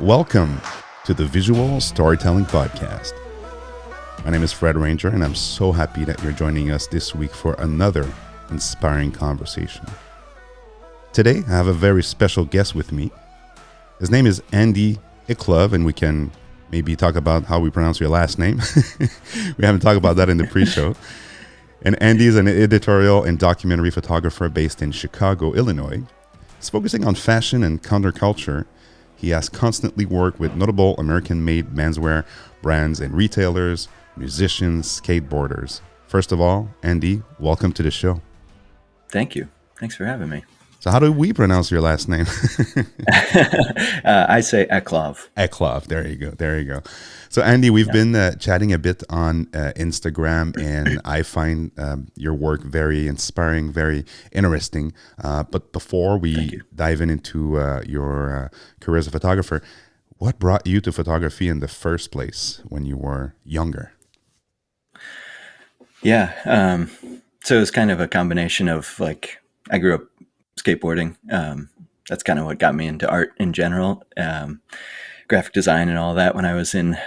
Welcome to the Visual Storytelling Podcast. My name is Fred Ranger, and I'm so happy that you're joining us this week for another inspiring conversation. Today, I have a very special guest with me. His name is Andy Eclov, and we can maybe talk about how we pronounce your last name. We haven't talked about that in the pre-show. And Andy is an editorial and documentary photographer based in Chicago, Illinois. He's focusing on fashion and counterculture. He has constantly worked with notable American-made menswear brands and retailers, musicians, skateboarders. First of all, Andy, welcome to the show. Thank you. Thanks for having me. So how do we pronounce your last name? I say Eclov. Eclov. There you go. There you go. So Andy, we've been chatting a bit on Instagram, and I find your work very inspiring, very interesting. But before we dive into your career as a photographer, what brought you to photography in the first place when you were younger? Yeah. So it was kind of a combination of I grew up skateboarding. That's kind of what got me into art in general, graphic design and all that when I was in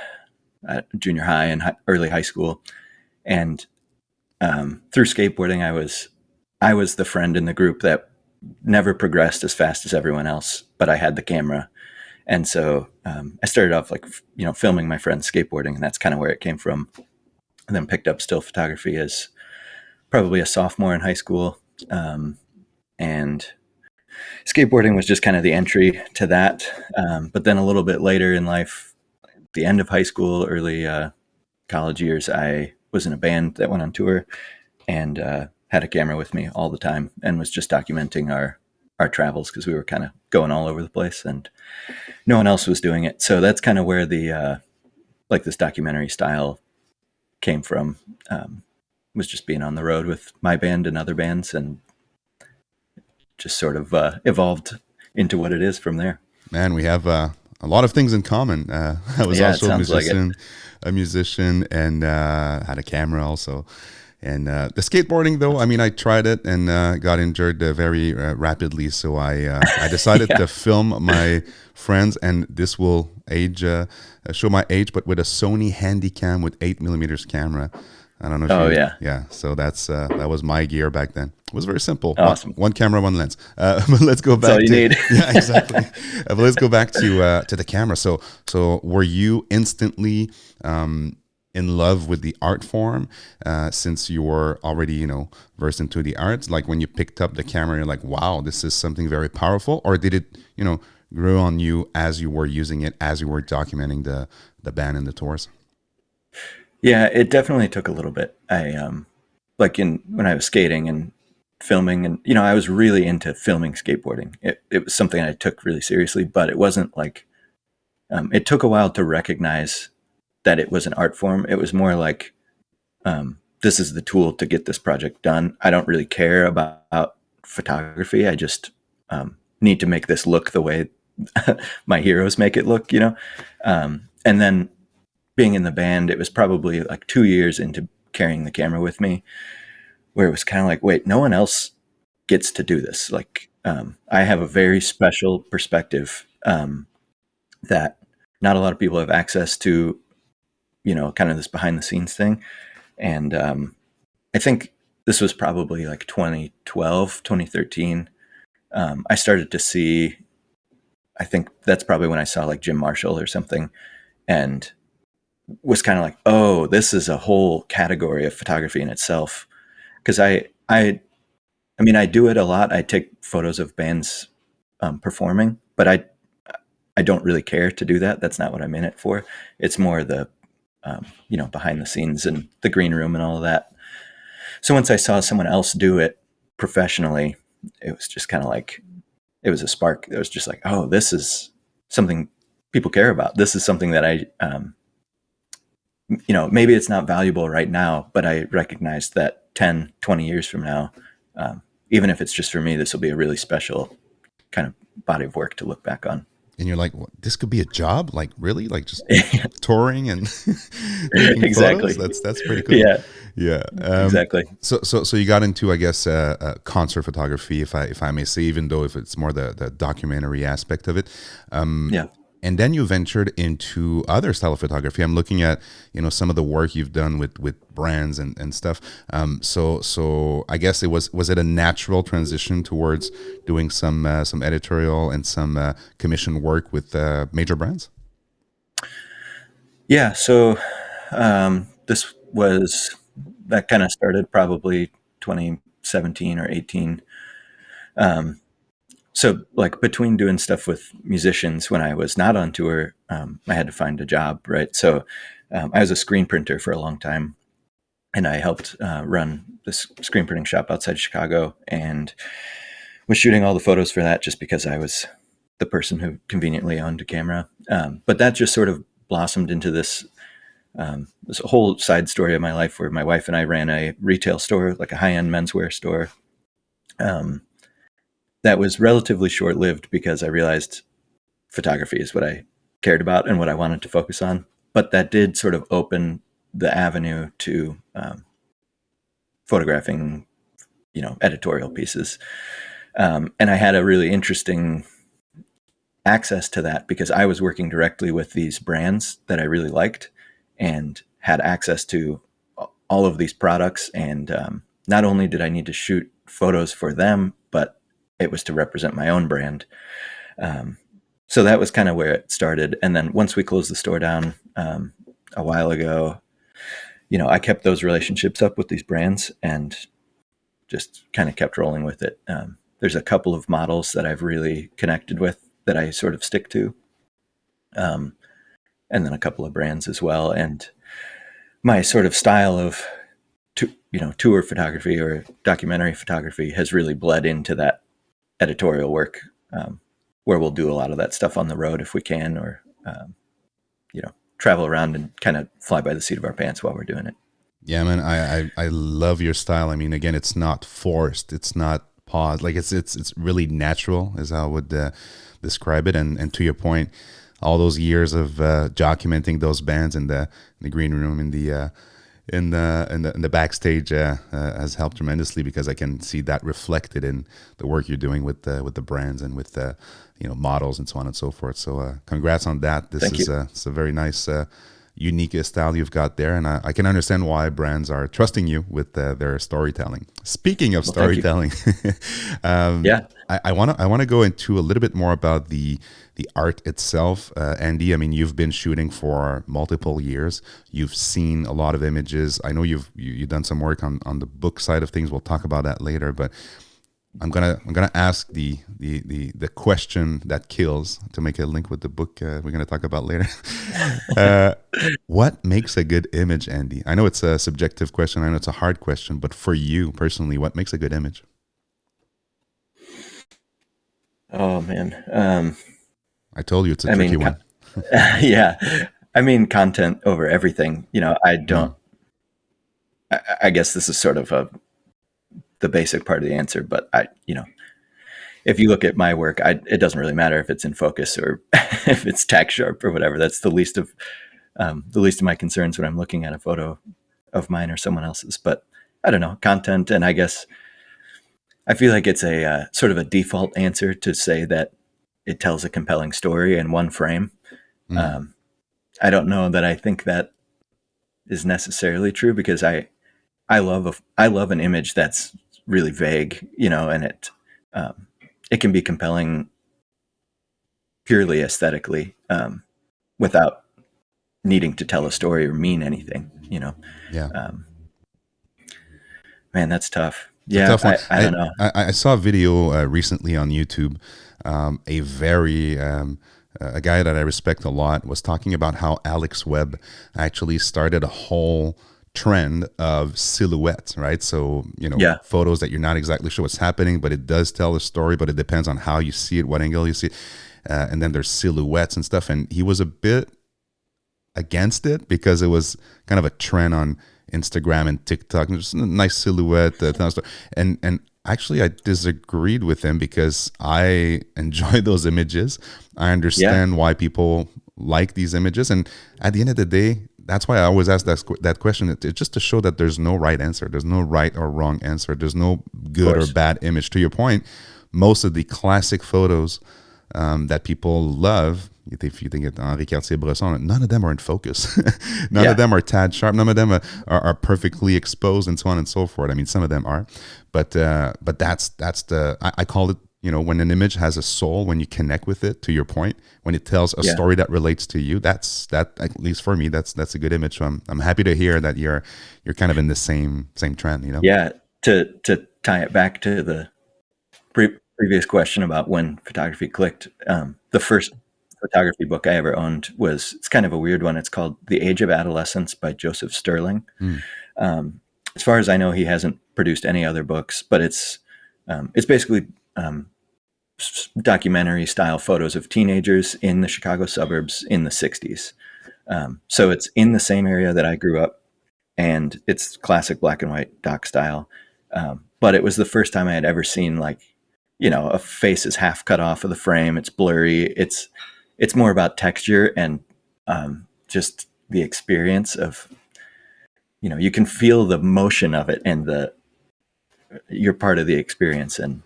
junior high and early high school. And through skateboarding, I was the friend in the group that never progressed as fast as everyone else, but I had the camera. And so I started off filming my friends skateboarding, and that's kind of where it came from. And then picked up still photography as probably a sophomore in high school. And skateboarding was just kind of the entry to that. But then a little bit later in life, the end of high school, early college years, I was in a band that went on tour and had a camera with me all the time and was just documenting our travels because we were kind of going all over the place and no one else was doing it. So that's kind of where the this documentary style came from, was just being on the road with my band and other bands, and just sort of evolved into what it is from there. Man, we have a lot of things in common. I was also a musician and had a camera also. And the skateboarding, though, I mean, I tried it and got injured very rapidly. So I decided to film my friends, and this will show my age, but with a Sony Handycam with 8mm camera. I don't know if yeah. So that was my gear back then. It was very simple. Awesome. One camera, one lens. But let's go back. That's all you need. Yeah, exactly. But let's go back to the camera. So were you instantly in love with the art form since you were already versed into the arts? Like when you picked up the camera, you're like, wow, this is something very powerful, or did it grow on you as you were using it, as you were documenting the band and the tours? Yeah, it definitely took a little bit. I when I was skating and filming, and I was really into filming skateboarding. It was something I took really seriously, but it wasn't it took a while to recognize that it was an art form. It was more like, this is the tool to get this project done. I don't really care about photography. I just need to make this look the way my heroes make it look, and then being in the band, it was probably 2 years into carrying the camera with me where it was kind of like, wait, no one else gets to do this. I have a very special perspective that not a lot of people have access to, kind of this behind the scenes thing. And I think this was probably 2012, 2013. I started to see, I think that's probably when I saw Jim Marshall or something, and was kind of like, oh, this is a whole category of photography in itself. Because I do it a lot. I take photos of bands performing, but I don't really care to do that. That's not what I'm in it for. It's more the behind the scenes and the green room and all of that. So once I saw someone else do it professionally, it was just kind of it was a spark. It was just oh, this is something people care about. This is something that I maybe it's not valuable right now, but I recognize that 10, 20 years from now, even if it's just for me, this will be a really special kind of body of work to look back on. And you're like, what, this could be a job? Really? Just touring and taking exactly. photos? That's pretty cool. Yeah. Exactly. So you got into, I guess, concert photography, if I may say, even though if it's more the documentary aspect of it. And then you ventured into other style of photography. I'm looking at, some of the work you've done with brands and stuff. So I guess was it a natural transition towards doing some editorial and some commission work with major brands? Yeah. So this was that kind of started probably 2017 or 18. So like between doing stuff with musicians when I was not on tour, I had to find a job, right? So I was a screen printer for a long time, and I helped run this screen printing shop outside Chicago, and was shooting all the photos for that just because I was the person who conveniently owned a camera. But that just sort of blossomed into this whole side story of my life where my wife and I ran a retail store, like a high-end menswear store. That was relatively short-lived because I realized photography is what I cared about and what I wanted to focus on. But that did sort of open the avenue to photographing, editorial pieces. And I had a really interesting access to that because I was working directly with these brands that I really liked and had access to all of these products. And not only did I need to shoot photos for them, but it was to represent my own brand. So that was kind of where it started. And then once we closed the store down a while ago, I kept those relationships up with these brands and just kind of kept rolling with it. There's a couple of models that I've really connected with that I sort of stick to. And then a couple of brands as well. And my sort of style of, tour photography or documentary photography has really bled into that editorial work, where we'll do a lot of that stuff on the road if we can, or, travel around and kind of fly by the seat of our pants while we're doing it. Yeah, man, I love your style. I mean, again, it's not forced. It's not paused. Like it's really natural is how I would describe it. And to your point, all those years of documenting those bands in the green room, in the backstage has helped tremendously because I can see that reflected in the work you're doing with the brands and with the models and so on and so forth. So congrats on that. It's a very nice unique style you've got there, and I can understand why brands are trusting you with their storytelling. Speaking of storytelling, yeah, I want to go into a little bit more about the art itself. Andy, I mean, you've been shooting for multiple years. You've seen a lot of images. I know you've done some work on the book side of things. We'll talk about that later, but I'm gonna ask the question that kills to make a link with the book we're gonna talk about later. What makes a good image, Andy? I know it's a subjective question. I know it's a hard question, but for you personally, what makes a good image? Oh man, I told you it's a tricky one. Yeah, I mean content over everything. I don't. I guess this is sort of the basic part of the answer, but if you look at my work, it doesn't really matter if it's in focus or if it's tack sharp or whatever. That's the least of my concerns when I'm looking at a photo of mine or someone else's. But I don't know, content, and I guess I feel like it's a sort of a default answer to say that it tells a compelling story in one frame. I don't know that I think that is necessarily true because I love an image that's really vague, and it can be compelling purely aesthetically, without needing to tell a story or mean anything, Yeah. Man, that's tough. It's a tough one. I don't know. I saw a video recently on YouTube. A guy that I respect a lot was talking about how Alex Webb actually started a whole trend of silhouettes, right? So, photos that you're not exactly sure what's happening, but it does tell a story, but it depends on how you see it, what angle you see it. And then there's silhouettes and stuff. And he was a bit against it because it was kind of a trend on Instagram and TikTok. Just a nice silhouette. And actually, I disagreed with him because I enjoy those images. I understand why people like these images. And at the end of the day, that's why I always ask that question. It's just to show that there's no right answer. There's no right or wrong answer. There's no good or bad image. To your point, most of the classic photos that people love, if you think of Henri Cartier-Bresson, none of them are in focus. None of them are tad sharp. None of them are perfectly exposed, and so on and so forth. I mean, some of them are, but that's the I call it, when an image has a soul, when you connect with it, to your point, when it tells a story that relates to you, that at least for me, that's a good image. So I'm happy to hear that you're kind of in the same trend. Yeah. To tie it back to the previous question about when photography clicked, the first photography book I ever owned it's kind of a weird one. It's called The Age of Adolescence by Joseph Sterling. As far as I know, he hasn't produced any other books, but it's basically documentary style photos of teenagers in the Chicago suburbs in the 60s. So it's in the same area that I grew up, and it's classic black and white doc style. But it was the first time I had ever seen, like, a face is half cut off of the frame. It's blurry. It's more about texture and just the experience of, you can feel the motion of it, and you're part of the experience. And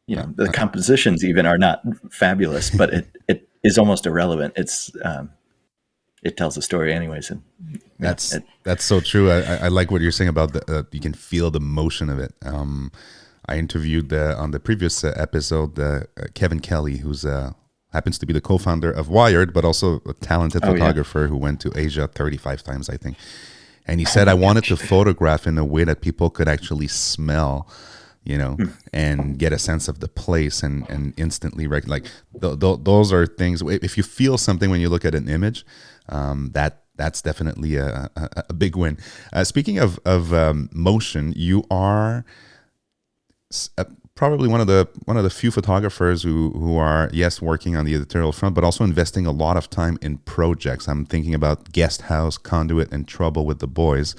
the compositions even are not fabulous, but it is almost irrelevant. It tells a story anyways. And that's so true. I like what you're saying about you can feel the motion of it. I interviewed on the previous episode Kevin Kelly, who's happens to be the co-founder of Wired, but also a talented photographer who went to Asia 35 times, I think. And he said, I wanted to photograph in a way that people could actually smell, and get a sense of the place and instantly those are things. If you feel something when you look at an image, that's definitely a big win. Speaking of motion, you are probably one of the few photographers who are, yes, working on the editorial front, but also investing a lot of time in projects. I'm thinking about Guest House, Conduit, and Trouble with the Boys,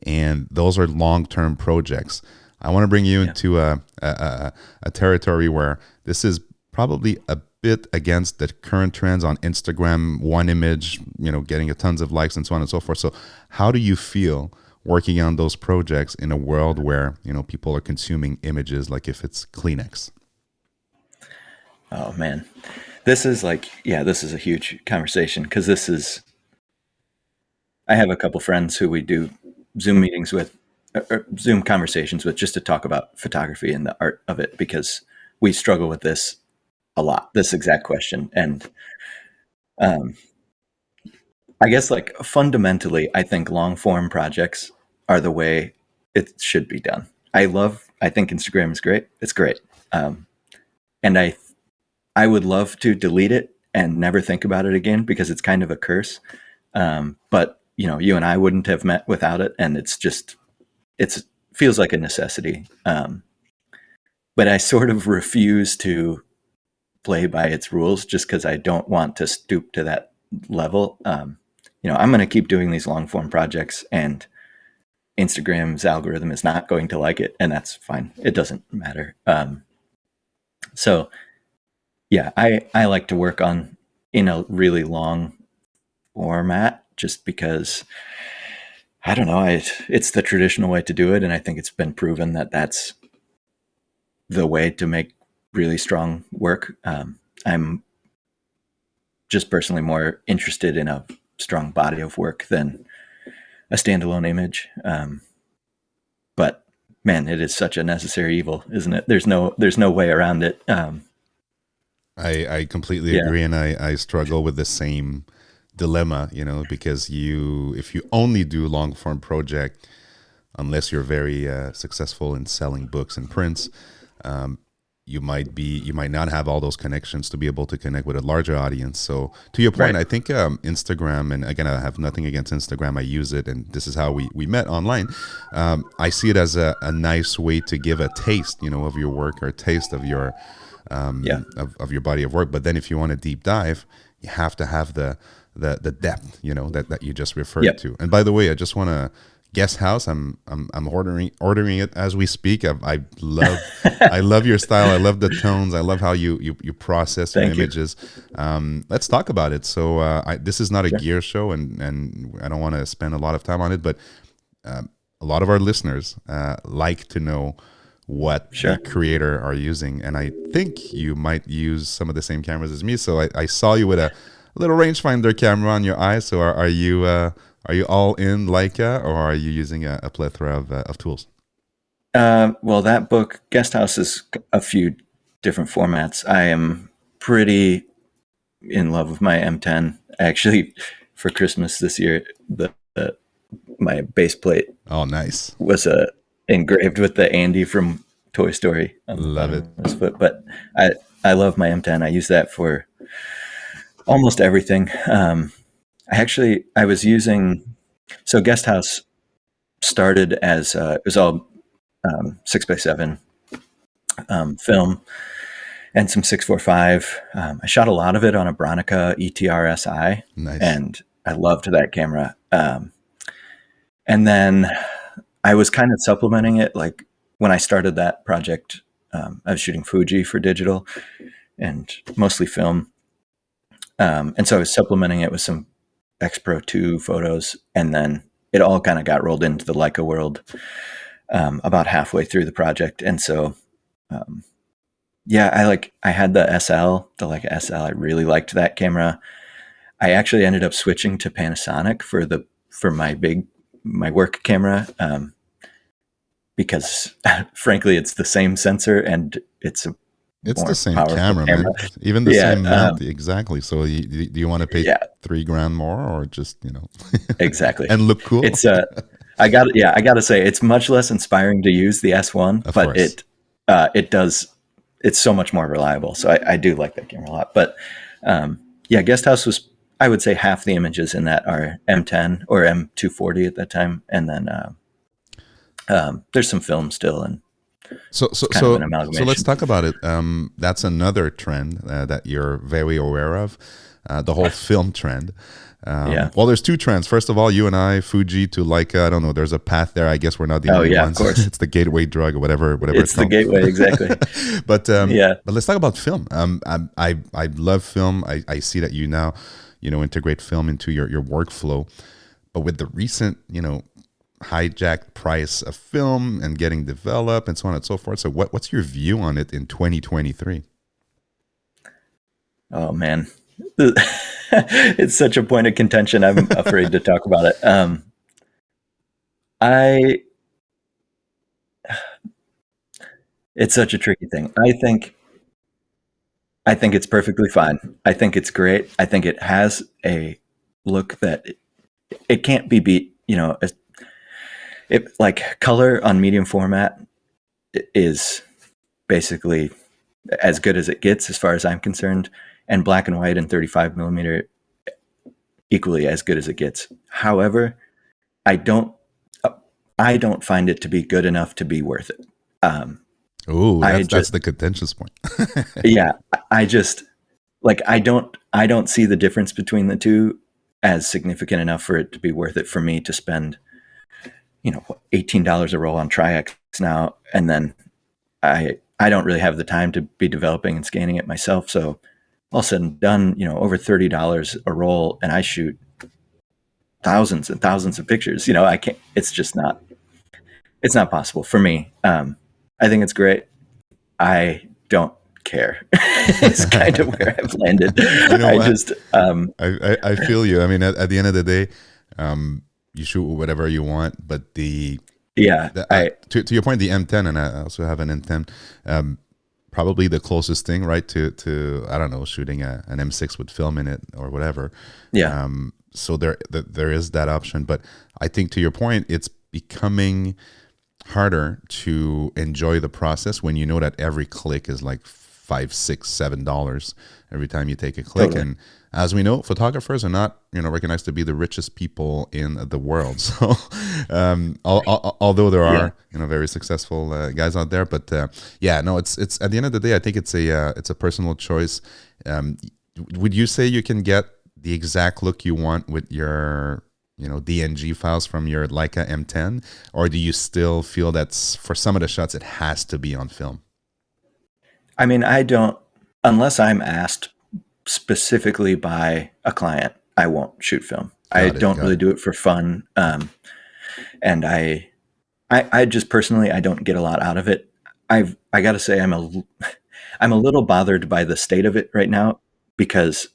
and those are long-term projects. I want to bring you into a territory where this is probably a bit against the current trends on Instagram, one image, getting tons of likes and so on and so forth. So how do you feel working on those projects in a world where, people are consuming images like if it's Kleenex? Oh man, this is a huge conversation, because I have a couple friends who we do Zoom meetings with, or Zoom conversations with, just to talk about photography and the art of it, because we struggle with this a lot, this exact question. And I guess, like, fundamentally, I think long form projects are the way it should be done. I think Instagram is great. It's great. And I would love to delete it and never think about it again, because it's kind of a curse. But you and I wouldn't have met without it. And it feels like a necessity. But I sort of refuse to play by its rules, just because I don't want to stoop to that level. I'm going to keep doing these long form projects, and Instagram's algorithm is not going to like it, and that's fine. It doesn't matter. So yeah, I like to work in a really long format, just because, I don't know, it's the traditional way to do it. And I think it's been proven that that's the way to make really strong work. I'm just personally more interested in a strong body of work than a standalone image. But man, it is such a necessary evil, isn't it? There's no way around it. I completely agree. And I struggle with the same dilemma, because if you only do long form project, unless you're very successful in selling books and prints, you might not have all those connections to be able to connect with a larger audience. So to your point, right. I think Instagram, and again, I have nothing against Instagram. I use it, and this is how we met online. I see it as a nice way to give a taste, of your work, or a taste of your of your body of work. But then if you want to deep dive, you have to have the depth, that you just referred to. And by the way, I just want to Guest House. I'm ordering it as we speak. I love your style. I love the tones. I love how you process your images. Let's talk about it. So this is not a gear show, and I don't want to spend a lot of time on it, but a lot of our listeners like to know what Sure. the creator are using. And I think you might use some of the same cameras as me. So I saw you with a little rangefinder camera on your eye. So are you all in Leica, or are you using a plethora of tools? Well, that book, Guest House, is a few different formats. I am pretty in love with my M10. Actually, for Christmas this year, my base plate Oh, nice. was engraved with the Andy from Toy Story on the Love bottom it. of his foot. But I love my M10. I use that for almost everything. I was using, so Guest House started as it was all 6x7 film and some 645. I shot a lot of it on a Bronica ETRSI, Nice. and I loved that camera. And then I was kind of supplementing it. Like when I started that project, I was shooting Fuji for digital and mostly film. And so I was supplementing it with some X Pro 2 photos, and then it all kind of got rolled into the Leica world about halfway through the project. And so, I had the Leica SL. I really liked that camera. I actually ended up switching to Panasonic for my work camera, because frankly, it's the same sensor and it's the same camera, man. Even the same mount, exactly. So do you want to pay $3,000 more, or just exactly and look cool? It's I got to say, it's much less inspiring to use the S1, of but course. It's so much more reliable. So I do like that camera a lot. But Guest House was, I would say, half the images in that are M10 or M240 at that time, and then there's some film still, and so let's talk about it. That's another trend that you're very aware of, the whole film trend. Well, there's two trends. First of all, you and I, Fuji to Leica, I don't know, there's a path there. I guess we're not the only ones. Of course. It's the gateway drug, or whatever it's the gateway, exactly. But let's talk about film. I love film. I see that you now integrate film into your workflow, but with the recent hijacked price of film and getting developed and so on and so forth, so what's your view on it in 2023? Oh man, it's such a point of contention. I'm afraid to talk about it. It's such a tricky thing. I think it's perfectly fine. I think it's great. I think it has a look that it can't be beat. Like color on medium format is basically as good as it gets, as far as I'm concerned, and black and white and 35 millimeter equally as good as it gets. However, I don't find it to be good enough to be worth it. That's the contentious point. Yeah, I don't see the difference between the two as significant enough for it to be worth it for me to spend $18 a roll on Tri-X now, and then I don't really have the time to be developing and scanning it myself. So all said and done, over $30 a roll, and I shoot thousands and thousands of pictures. I can't. It's just not. It's not possible for me. I think it's great. I don't care. It's kind of where I've landed. I feel you. I mean, at the end of the day, you shoot whatever you want, but to your point, the M10, and I also have an M10, probably the closest thing, right, to I don't know, shooting an M6 with film in it or whatever. So there is that option, but I think, to your point, it's becoming harder to enjoy the process when you know that every click is like $5, $6, $7 every time you take a click. Totally. And as we know, photographers are not recognized to be the richest people in the world. So although there are very successful guys out there, but it's at the end of the day, I think it's a personal choice. Would you say you can get the exact look you want with your DNG files from your Leica M10, or do you still feel that for some of the shots it has to be on film? I mean, I don't, unless I'm asked specifically by a client, I won't shoot film. I don't really do it for fun. And I just personally, I don't get a lot out of it. I got to say I'm a little bothered by the state of it right now because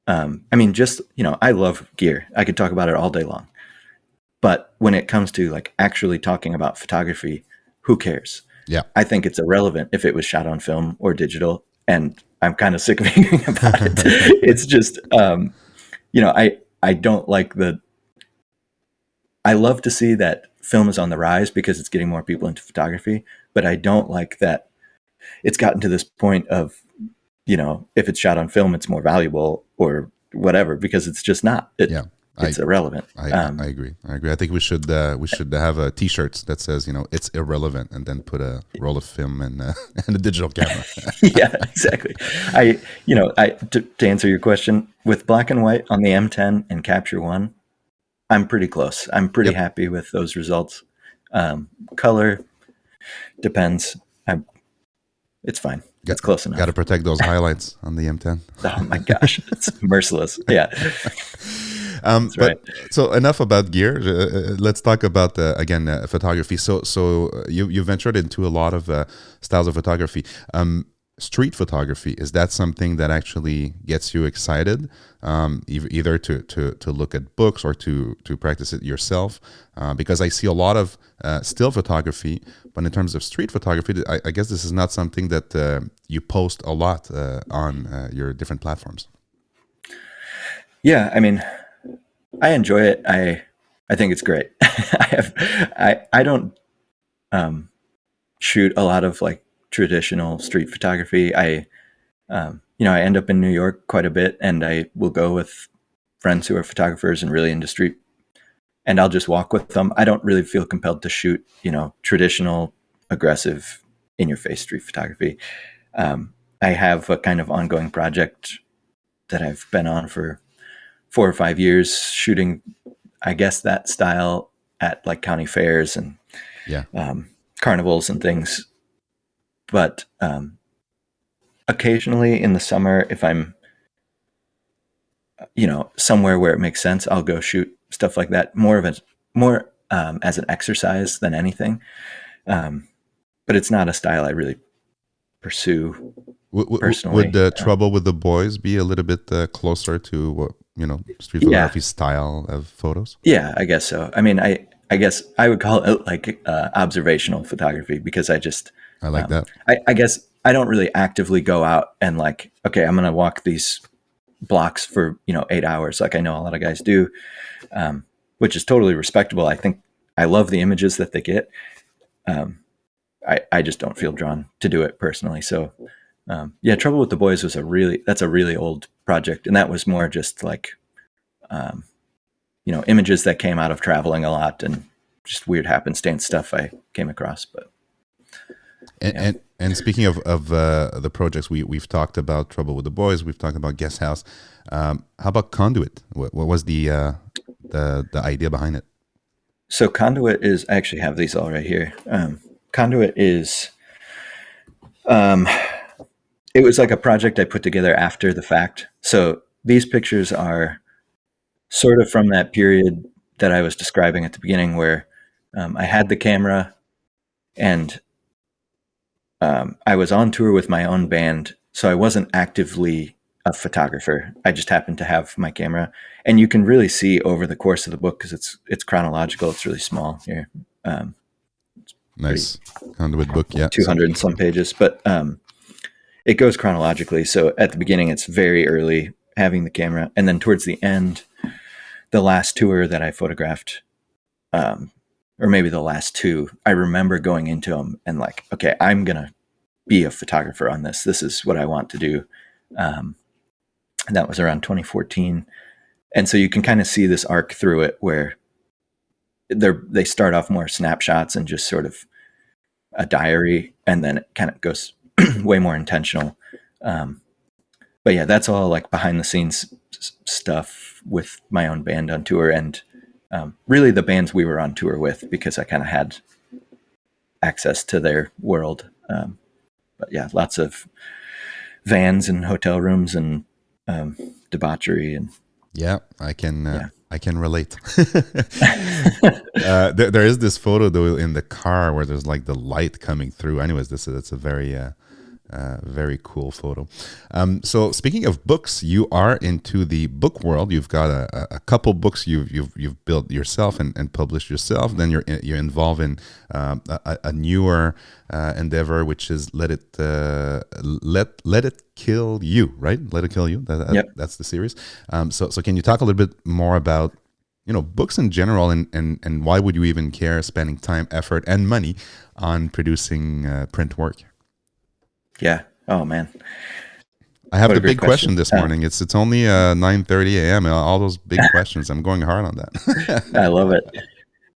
I mean, just, I love gear. I could talk about it all day long. But when it comes to like actually talking about photography, who cares? Yeah. I think it's irrelevant if it was shot on film or digital, and I'm kind of sick of hearing about it. It's just, I don't like I love to see that film is on the rise because it's getting more people into photography, but I don't like that it's gotten to this point of, if it's shot on film, it's more valuable or whatever, because it's just not. It's irrelevant. I agree. I think we should have T-shirts that says, it's irrelevant, and then put a roll of film and and a digital camera. Yeah, exactly. To answer your question, with black and white on the M10 and Capture One, I'm pretty close. I'm pretty happy with those results. Color depends. It's fine. It's close enough. Got to protect those highlights on the M10. Oh my gosh, it's merciless. Yeah. That's right. So enough about gear. Let's talk about photography. So you ventured into a lot of styles of photography. Street photography, is that something that actually gets you excited, either to look at books or to practice it yourself? Because I see a lot of still photography, but in terms of street photography, I guess this is not something that you post a lot on your different platforms. Yeah, I mean, I enjoy it. I think it's great. I don't shoot a lot of like traditional street photography. I end up in New York quite a bit, and I will go with friends who are photographers and really into street, and I'll just walk with them. I don't really feel compelled to shoot, traditional, aggressive, in-your-face street photography. I have a kind of ongoing project that I've been on for 4 or 5 years, shooting, I guess, that style at like county fairs and carnivals and things. But occasionally in the summer, if I'm, somewhere where it makes sense, I'll go shoot stuff like that. More as an exercise than anything. But it's not a style I really pursue personally. Would Trouble with the Boys be a little bit closer to what street photography style of photos? Yeah, I guess so. I mean, I guess I would call it like observational photography, because I like that. I guess I don't really actively go out and like, okay, I'm going to walk these blocks for, 8 hours. Like I know a lot of guys do, which is totally respectable. I think I love the images that they get. I just don't feel drawn to do it personally. So, Trouble with the Boys was that's a really old project. And that was more just like, images that came out of traveling a lot and just weird happenstance stuff I came across. But And speaking of the projects, we've talked about Trouble with the Boys, we've talked about Guest House. How about Conduit? What was the idea behind it? So Conduit is, I actually have these all right here. Conduit is, it was like a project I put together after the fact. So these pictures are sort of from that period that I was describing at the beginning, where I had the camera and I was on tour with my own band, so I wasn't actively a photographer. I just happened to have my camera, and you can really see over the course of the book, because it's chronological. It's really small here. Nice Conduit book, 200 and some pages, but it goes chronologically. So at the beginning, it's very early having the camera, and then towards the end, the last tour that I photographed, or maybe the last two, I remember going into them and like, okay, I'm going to be a photographer on this. This is what I want to do. And that was around 2014. And so you can kind of see this arc through it, where they start off more snapshots and just sort of a diary, and then it kind of goes way more intentional. But yeah, that's all like behind the scenes stuff with my own band on tour, and really the bands we were on tour with, because I kind of had access to their world. But yeah, lots of vans and hotel rooms and debauchery, and I can I can relate. There is this photo though in the car where there's like the light coming through. Anyways, that's a very cool photo. So speaking of books, you are into the book world. You've got a couple books you've built yourself and published yourself. Then you're involved in a newer endeavor, which is Let It Kill You, right? Let It Kill You. Yep. That's the series. So can you talk a little bit more about books in general, and why would you even care spending time, effort, and money on producing print work? Yeah. Oh man. I have the big question this morning. It's only 9:30 a.m. All those big questions. I'm going hard on that. I love it.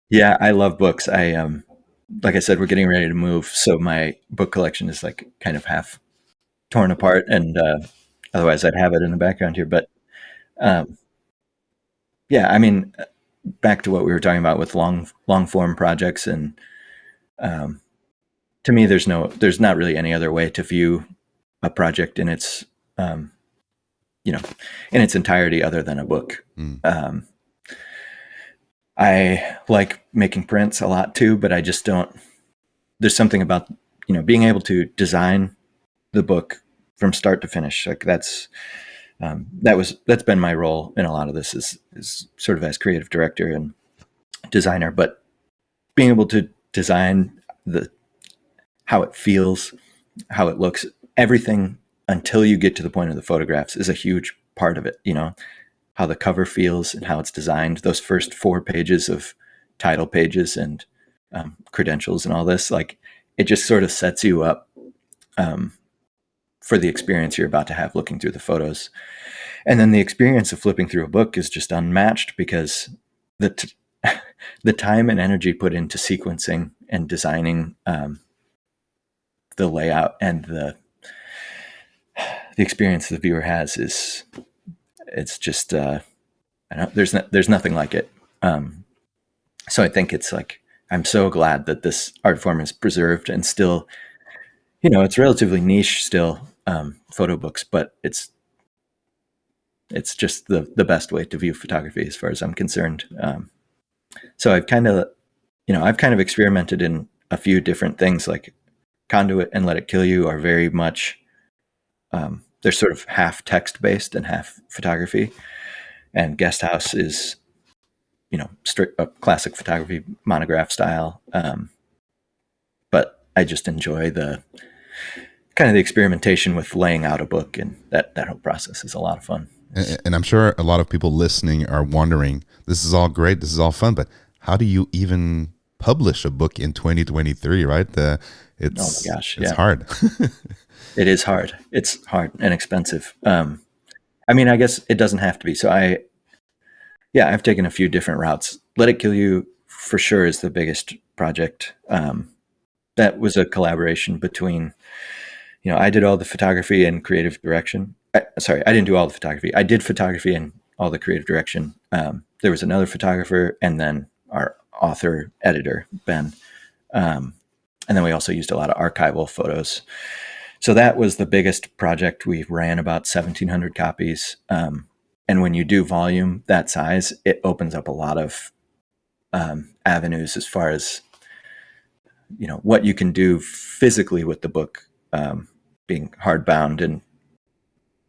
Yeah, I love books. Like I said, we're getting ready to move, so my book collection is like kind of half torn apart, and otherwise I'd have it in the background here. But yeah, I mean, back to what we were talking about with long form projects, and to me, there's not really any other way to view a project in its in its entirety other than a book. I like making prints a lot too, but I just don't. There's something about being able to design the book from start to finish. Like that's been my role in a lot of this is sort of as creative director and designer, but being able to design how it feels, how it looks, everything until you get to the point of the photographs is a huge part of it. How the cover feels and how it's designed. Those first 4 pages of title pages and credentials and all this, like it just sort of sets you up for the experience you're about to have looking through the photos. And then the experience of flipping through a book is just unmatched because the time and energy put into sequencing and designing the layout and the experience the viewer has it's just there's nothing like it. So I think it's like I'm so glad that this art form is preserved and still, it's relatively niche still, photo books, but it's just the best way to view photography as far as I'm concerned. So I've kind of experimented in a few different things. Like Conduit and Let It Kill You are very much they're sort of half text based and half photography, and Guest House is strict classic photography monograph style, but I just enjoy the kind of the experimentation with laying out a book, and that whole process is a lot of fun. And I'm sure a lot of people listening are wondering, this is all great, this is all fun, but how do you even publish a book in 2023, right? Oh my gosh, it's hard. It is hard. It's hard and expensive. I mean, I guess it doesn't have to be. So I've taken a few different routes. Let It Kill You for sure is the biggest project. That was a collaboration between, I did all the photography and creative direction. I didn't do all the photography. I did photography and all the creative direction. There was another photographer and then our author editor, Ben. And then we also used a lot of archival photos. So that was the biggest project. We ran about 1,700 copies. And when you do volume that size, it opens up a lot of avenues as far as, what you can do physically with the book, being hardbound and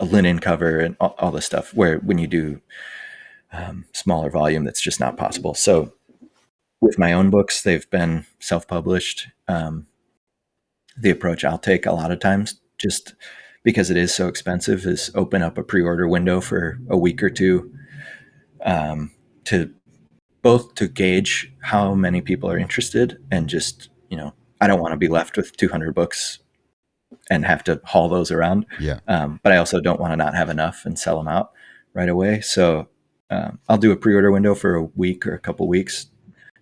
a linen cover and all this stuff, where when you do smaller volume, that's just not possible. So with my own books, they've been self-published. The approach I'll take a lot of times, just because it is so expensive, is open up a pre-order window for a week or two, to gauge how many people are interested, and just, I don't want to be left with 200 books and have to haul those around. Yeah. But I also don't want to not have enough and sell them out right away. So I'll do a pre-order window for a week or a couple weeks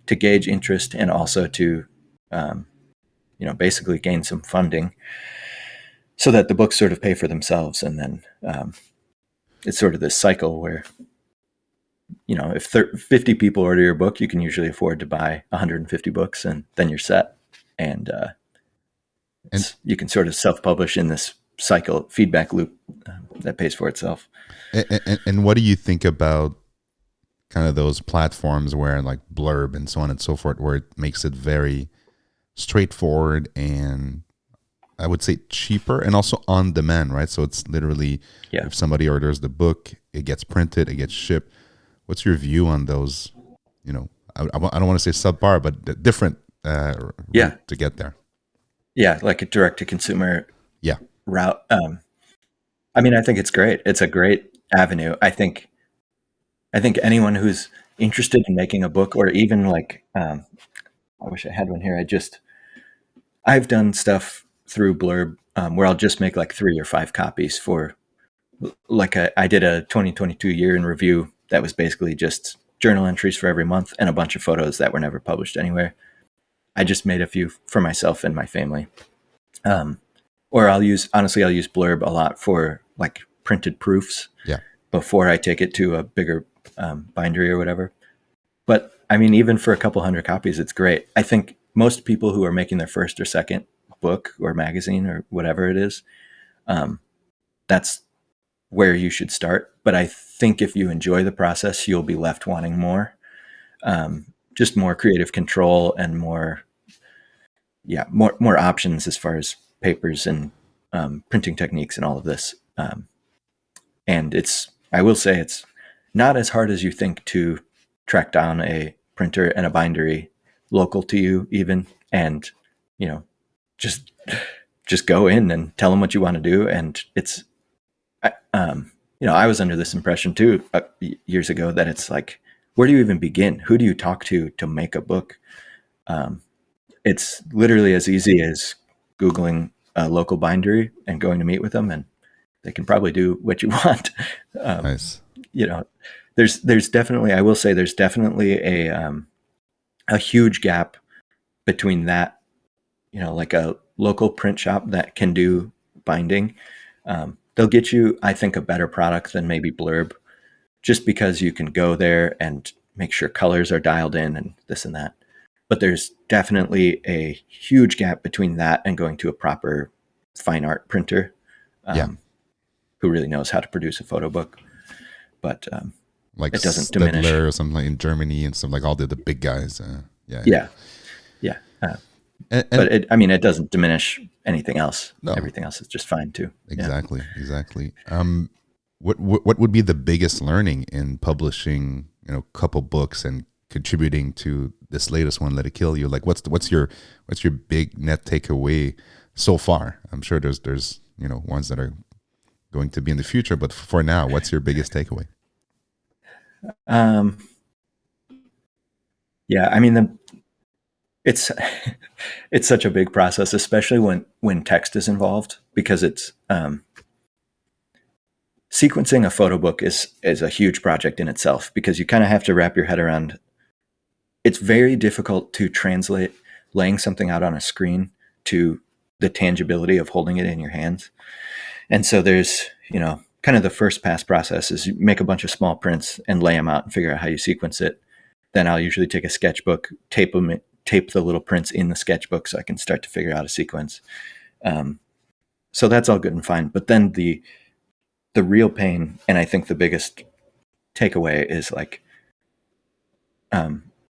to gauge interest, and also to basically gain some funding so that the books sort of pay for themselves. And then it's sort of this cycle where, if 50 people order your book, you can usually afford to buy 150 books, and then you're set. And you can sort of self-publish in this cycle feedback loop that pays for itself. And what do you think about kind of those platforms where like Blurb and so on and so forth, where it makes it very straightforward and I would say cheaper and also on demand, right? So it's literally Yeah. if somebody orders the book, it gets printed, it gets shipped. What's your view on those? You know, I don't want to say subpar, but different Yeah. route to get there. Yeah. Like a direct to consumer Yeah. route. I mean, I think it's great. It's a great avenue. I think anyone who's interested in making a book, or even like, I wish I had one here. I've done stuff through Blurb where I'll just make like 3 or 5 copies for like I did a 2022 year in review that was basically just journal entries for every month and a bunch of photos that were never published anywhere. I just made a few for myself and my family. Or I'll use Blurb a lot for like printed proofs Yeah. before I take it to a bigger bindery or whatever. But I mean, even for a couple hundred copies, it's great. I think most people who are making their first or second book or magazine or whatever it is, that's where you should start. But I think if you enjoy the process, you'll be left wanting more, just more creative control and more options as far as papers and printing techniques and all of this. And I will say it's not as hard as you think to track down a printer and a bindery local to you even, and, you know, just go in and tell them what you want to do. And I was under this impression too years ago that it's like, where do you even begin? Who do you talk to make a book? It's literally as easy as Googling a local bindery and going to meet with them, and they can probably do what you want. Nice. There's definitely, I will say, there's definitely a huge gap between that, like a local print shop that can do binding. They'll get you, I think, a better product than maybe Blurb, just because you can go there and make sure colors are dialed in and this and that. But there's definitely a huge gap between that and going to a proper fine art printer who really knows how to produce a photo book. But like it doesn't diminish. Stedler or something like in Germany and stuff, like all the big guys. Yeah. But it doesn't diminish anything else. No. Everything else is just fine too. Exactly. What would be the biggest learning in publishing, a couple books and contributing to this latest one, Let It Kill You? Like, what's your big net takeaway so far? I'm sure there's ones that are going to be in the future, but for now, what's your biggest takeaway? It's it's such a big process, especially when text is involved, because it's sequencing a photo book is a huge project in itself, because you kind of have to wrap your head around. It's very difficult to translate laying something out on a screen to the tangibility of holding it in your hands. And so there's, kind of the first pass process is you make a bunch of small prints and lay them out and figure out how you sequence it. Then I'll usually take a sketchbook, tape the little prints in the sketchbook so I can start to figure out a sequence. So that's all good and fine. But then the real pain, and I think the biggest takeaway, is like,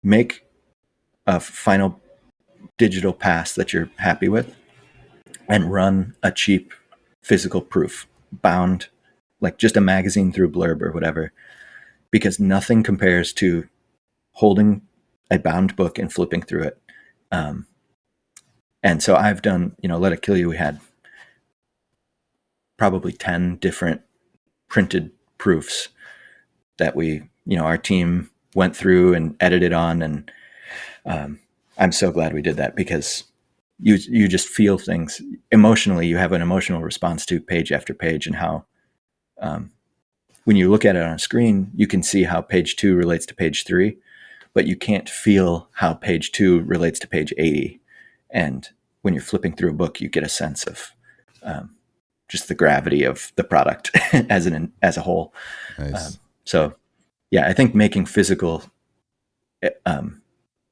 make a final digital pass that you're happy with and run a cheap physical proof bound, like just a magazine through Blurb or whatever, because nothing compares to holding a bound book and flipping through it. And so I've done, Let It Kill You. We had probably 10 different printed proofs that our team went through and edited on. And I'm so glad we did that, because you just feel things emotionally. You have an emotional response to page after page, and how when you look at it on a screen, you can see how page 2 relates to page 3, but you can't feel how page 2 relates to page 80. And when you're flipping through a book, you get a sense of just the gravity of the product as a whole. Nice. I think making physical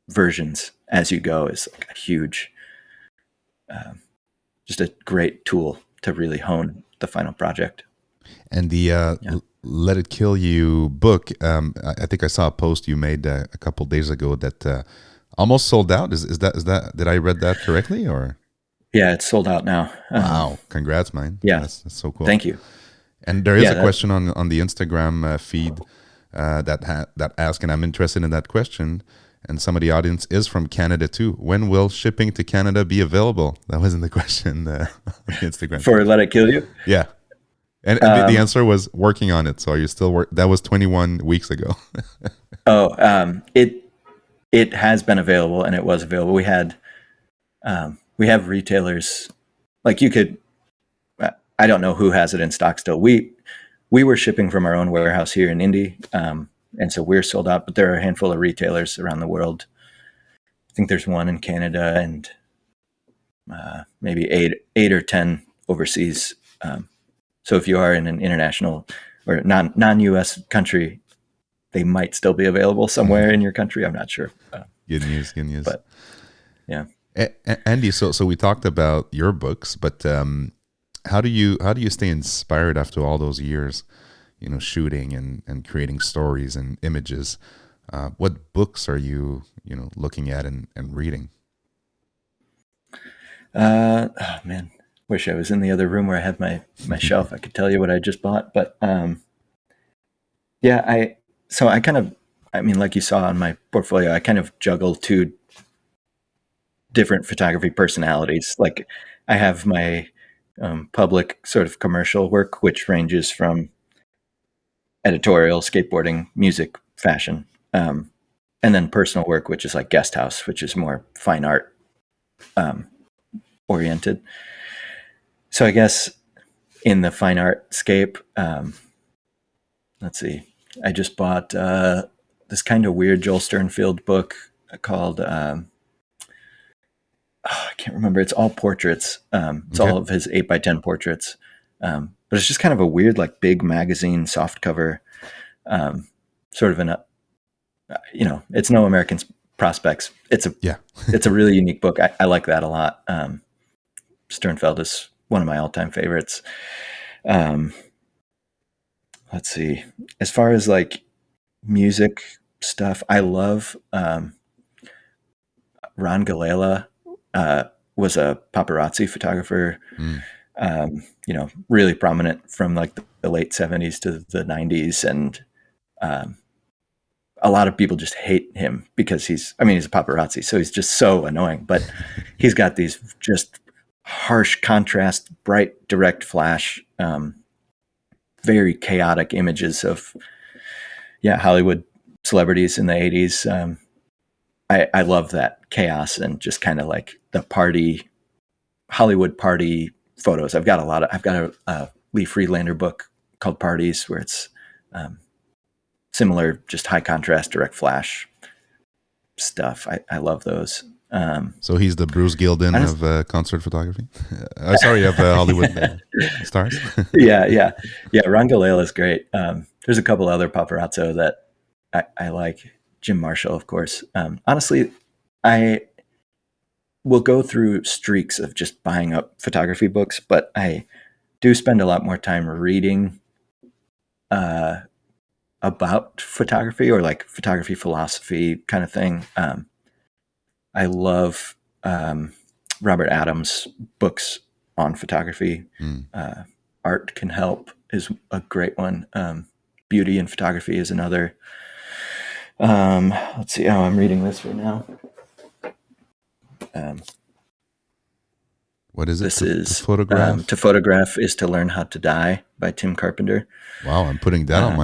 versions as you go is like a huge, just a great tool to really hone the final project. And the Let It Kill You book. I think I saw a post you made a couple days ago that almost sold out. Is that did I read that correctly or? Yeah, it's sold out now. Wow, congrats, man. Yeah, That's so cool. thank you. And there is Yeah, a question on the Instagram feed that ask, and I'm interested in that question. And some of the audience is from Canada too. When will shipping to Canada be available? That wasn't the question on the Instagram for page. Let It Kill You. Yeah, and the answer was working on it. So are you still work? That was 21 weeks ago. It has been available, and it was available. We have retailers, like you could. I don't know who has it in stock still. We were shipping from our own warehouse here in Indy, and so we're sold out. But there are a handful of retailers around the world. I think there's one in Canada and maybe eight or 10 overseas. So if you are in an international or non-US country, they might still be available somewhere in your country. I'm not sure. Good news. Good news. But yeah. Andy, so we talked about your books, but how do you stay inspired after all those years, shooting and creating stories and images? What books are you looking at and reading? Oh man, wish I was in the other room where I have my shelf. I could tell you what I just bought, but yeah, I mean, like you saw on my portfolio, I kind of juggle two different photography personalities. Like I have my public sort of commercial work, which ranges from editorial, skateboarding, music, fashion, and then personal work, which is like guest house, which is more fine art oriented. So I guess in the fine art scape, let's see, I just bought this kind of weird Joel Sternfield book called I can't remember. It's all portraits. It's Okay. all of his 8x10 portraits. But it's just kind of a weird, like big magazine soft cover, sort of it's no American Prospects. Yeah. It's a really unique book. I like that a lot. Sternfeld is one of my all-time favorites. Let's see. As far as like music stuff, I love Ron Galella. Was a paparazzi photographer, really prominent from like the late 70s to the 90s. And a lot of people just hate him because he's a paparazzi. So he's just so annoying, but he's got these just harsh contrast, bright, direct flash, very chaotic images of, Hollywood celebrities in the 80s. I love that chaos and just kind of like the Hollywood party photos. I've got a Lee Friedlander book called Parties, where it's similar, just high contrast, direct flash stuff. I love those. So he's the Bruce Gilden of concert photography. Sorry, of Hollywood stars. yeah. Ron Galella is great. There's a couple other paparazzo that I like. Jim Marshall, of course. Honestly, I will go through streaks of just buying up photography books, but I do spend a lot more time reading about photography or like photography philosophy kind of thing. I love Robert Adams' books on photography. Art Can Help is a great one. Beauty in Photography is another. Let's see. I'm reading this right now. What is it? This To photograph. To Photograph is to Learn How to Die by Tim Carpenter. Wow, I'm putting that on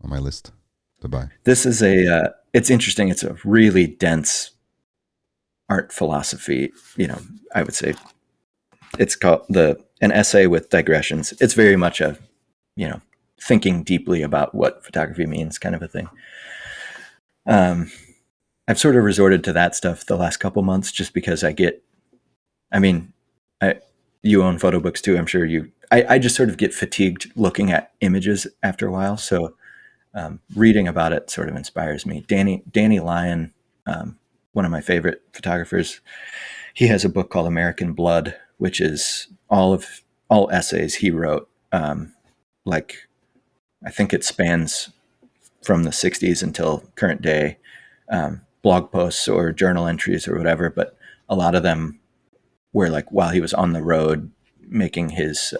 my list to buy. This is it's interesting. It's a really dense art philosophy. I would say it's called an essay with digressions. It's very much a, thinking deeply about what photography means kind of a thing. I've sort of resorted to that stuff the last couple months just because you own photo books too. I'm sure I just sort of get fatigued looking at images after a while. So reading about it sort of inspires me. Danny Lyon, one of my favorite photographers, he has a book called American Blood, which is all essays he wrote, like I think it spans from the 60s until current day, blog posts or journal entries or whatever. But a lot of them were like while he was on the road making his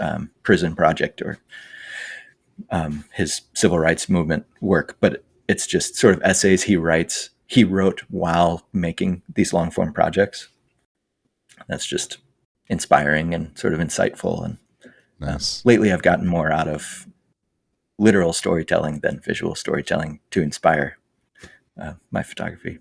prison project or his civil rights movement work. But it's just sort of essays he wrote while making these long form projects. That's just inspiring and sort of insightful. And Nice. lately I've gotten more out of literal storytelling than visual storytelling to inspire my photography.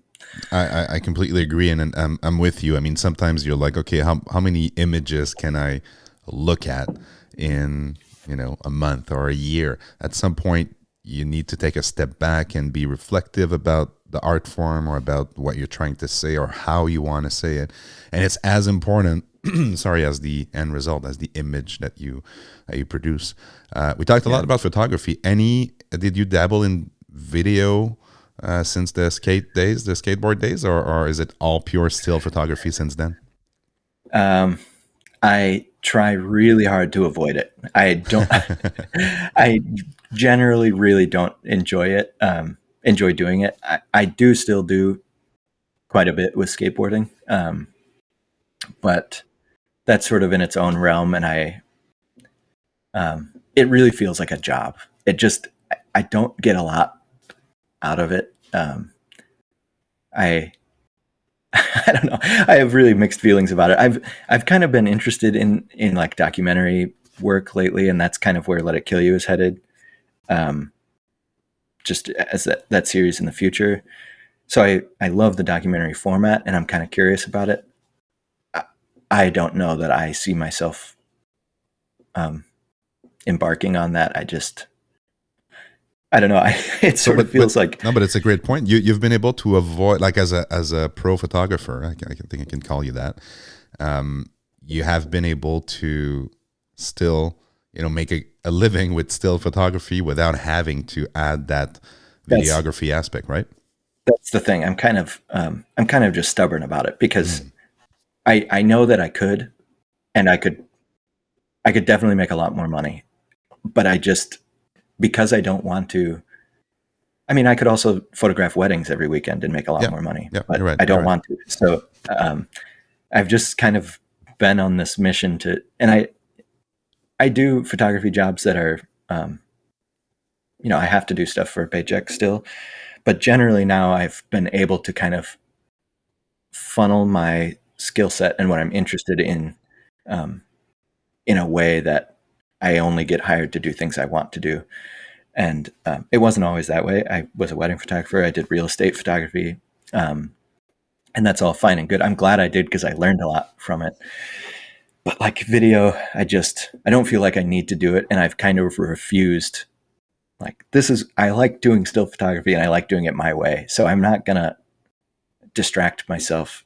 I completely agree, and I'm with you. I mean, sometimes you're like, okay, how many images can I look at in a month or a year? At some point, you need to take a step back and be reflective about the art form or about what you're trying to say or how you want to say it, and it's as important. Sorry, as the end result, as the image that you produce. We talked a lot about photography. Did you dabble in video since the skateboard days, or is it all pure still photography since then? I try really hard to avoid it. I don't. I generally really don't enjoy it. Enjoy doing it. I do still do quite a bit with skateboarding, but that's sort of in its own realm, and it really feels like a job. I don't get a lot out of it. I I don't know. I have really mixed feelings about it. I've kind of been interested in like documentary work lately, and that's kind of where Let It Kill You is headed. Just as that series in the future. So I love the documentary format, and I'm kind of curious about it. I don't know that I see myself embarking on that. I don't know. It sort of feels like no, but it's a great point. You've been able to avoid, like as a pro photographer, I think I can call you that. You have been able to still make a living with still photography without having to add that videography aspect, right? That's the thing. I'm kind of just stubborn about it because I know that I could, and I could definitely make a lot more money, but because I don't want to. I mean, I could also photograph weddings every weekend and make a lot more money, but right, I don't want to. So I've just kind of been on this mission and I do photography jobs that are, I have to do stuff for a paycheck still, but generally now I've been able to kind of funnel my skill set and what I'm interested in a way that I only get hired to do things I want to do. And it wasn't always that way. I was a wedding photographer. I did real estate photography. And that's all fine and good. I'm glad I did because I learned a lot from it. But like video, I don't feel like I need to do it. And I've kind of refused. Like I like doing still photography and I like doing it my way. So I'm not going to distract myself.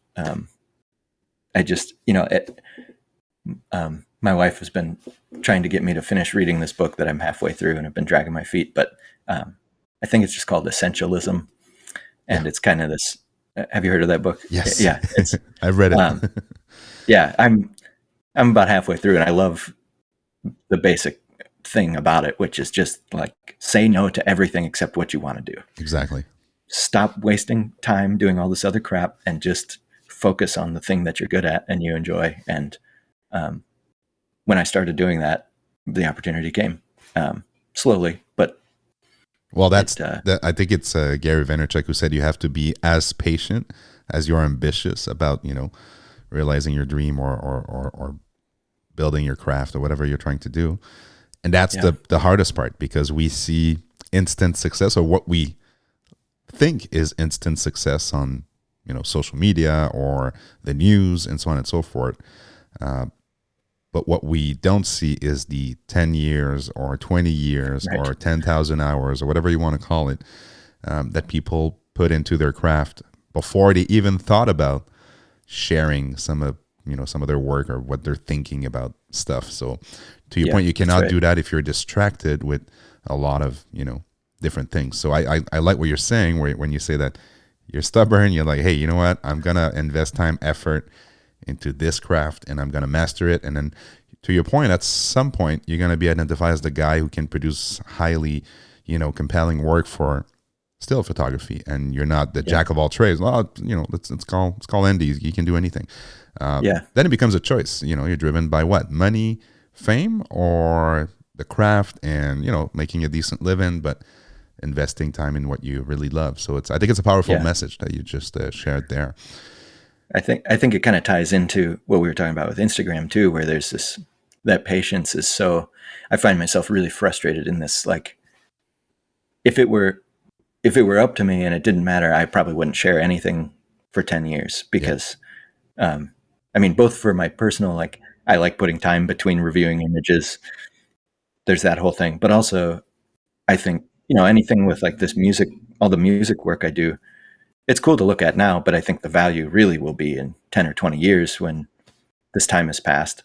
My wife has been trying to get me to finish reading this book that I'm halfway through and have been dragging my feet. But I think it's just called Essentialism. And it's kind of this, have you heard of that book? Yes. Yeah. I've read it. Yeah. I'm about halfway through and I love the basic thing about it, which is just like say no to everything except what you want to do. Exactly. Stop wasting time doing all this other crap and just focus on the thing that you're good at and you enjoy. And when I started doing that, the opportunity came slowly, but well, I think it's Gary Vaynerchuk who said you have to be as patient as you're ambitious about realizing your dream or building your craft or whatever you're trying to do. And that's the hardest part because we see instant success or what we think is instant success on social media or the news and so on and so forth. But what we don't see is the 10 years or 20 years or 10,000 hours or whatever you want to call it that people put into their craft before they even thought about sharing some of their work or what they're thinking about stuff. So to your point, you cannot do that if you're distracted with a lot of, different things. So I like what you're saying when you say that you're stubborn, you're like, hey, you know what? I'm going to invest time, effort into this craft and I'm going to master it. And then to your point, at some point you're going to be identified as the guy who can produce highly, compelling work for still photography, and you're not the jack of all trades. Well, let's call Andy. He can do anything. Then it becomes a choice. You're driven by what? Money, fame, or the craft, and making a decent living, but investing time in what you really love. So I think it's a powerful message that you just shared there. I think it kind of ties into what we were talking about with Instagram too, where there's that patience is so. I find myself really frustrated in this. Like, if it were up to me and it didn't matter, I probably wouldn't share anything for 10 years because, both for my personal, like, I like putting time between reviewing images. There's that whole thing, but also I think, anything with like this music, all the music work I do, it's cool to look at now, but I think the value really will be in 10 or 20 years when this time has passed.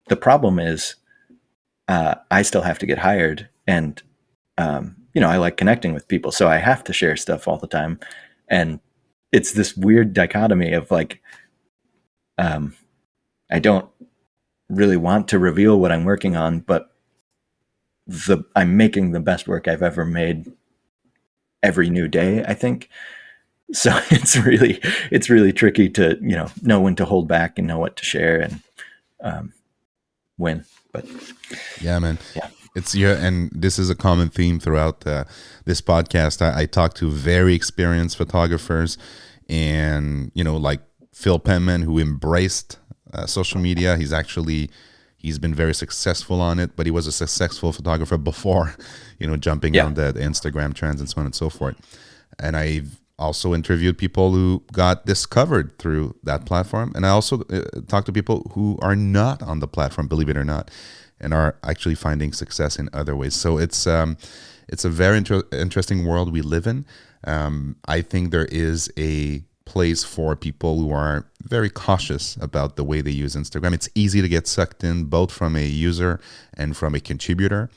The problem is, I still have to get hired, and, I like connecting with people, so I have to share stuff all the time. And it's this weird dichotomy of like, I don't really want to reveal what I'm working on, but I'm making the best work I've ever made every new day, I think. So it's really tricky to, know when to hold back and know what to share and when. But yeah, man. Yeah. And this is a common theme throughout this podcast. I talk to very experienced photographers, and like Phil Penman, who embraced social media. He's been very successful on it, but he was a successful photographer before, jumping on the Instagram trends and so on and so forth. And I've also interviewed people who got discovered through that platform, and I also talked to people who are not on the platform, believe it or not, and are actually finding success in other ways. So it's a very interesting world we live in. I think there is a place for people who are very cautious about the way they use Instagram. It's easy to get sucked in, both from a user and from a contributor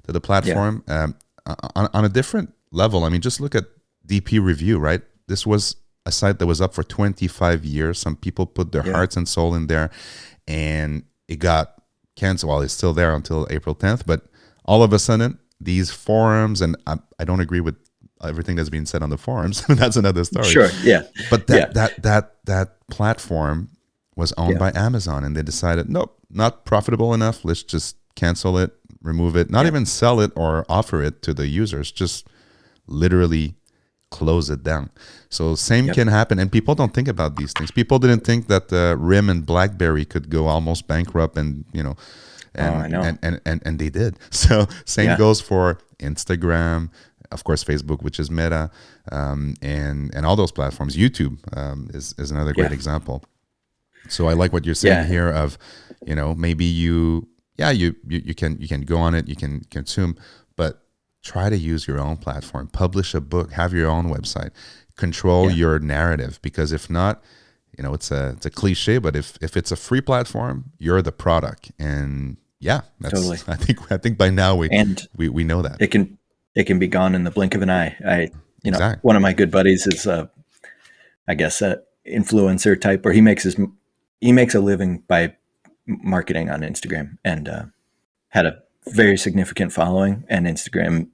to the platform. On a different level, just look at DP Review, right? This was a site that was up for 25 years. Some people put their hearts and soul in there, and it got canceled. Well, it's still there until April 10th, but all of a sudden, these forums, and I don't agree with everything that's being said on the forums. That's another story. Sure, yeah. But that platform was owned by Amazon, and they decided, nope, not profitable enough. Let's just cancel it, remove it, not even sell it or offer it to the users, just literally close it down. So same can happen, and people don't think about these things. People didn't think that RIM and BlackBerry could go almost bankrupt, and and they did. So same goes for Instagram, of course, Facebook, which is Meta, and all those platforms. YouTube is another great example. So I like what you're saying here of, maybe you can go on it, you can consume, but try to use your own platform, publish a book, have your own website, control your narrative, because if not, it's a cliche, but if it's a free platform, you're the product. And that's totally. I think by now we know that it can be gone in the blink of an eye. Exactly. One of my good buddies is I guess a influencer type, where he makes a living by marketing on Instagram, and had a very significant following, and Instagram,